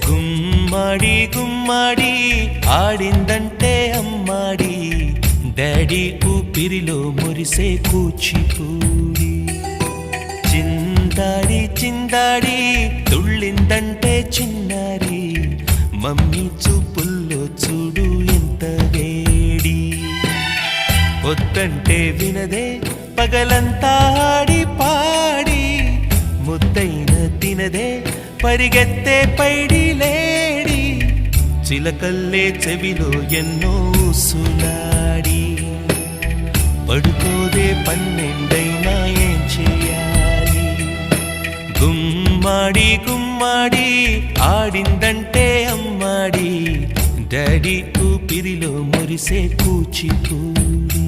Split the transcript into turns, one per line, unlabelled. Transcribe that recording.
గుమ్మడి గుమ్మడి ఆడిందంటే అమ్మాడి daddy ఊపిరిలో మురిసే కూచిపూడి చిందాడి చిందాడి తుళ్ళిందంటే చిన్నారి మమ్మీ చూపుల్లో చూడు ఎంత వేడి వద్దంటే వినదే పగలంతా ఆడి పాడి ముద్దైన తినదే పరిగెత్తే పైడి లేడి చిలకల్లే చెవిలో ఎన్నో సులాడి పడుకోదే పన్నెండైనా ఏం చేయాలి గుమ్మాడి గుమ్మాడి ఆడిందంటే అమ్మాడి డాడీ ఊపిరిలో మురిసే కూచిపూడి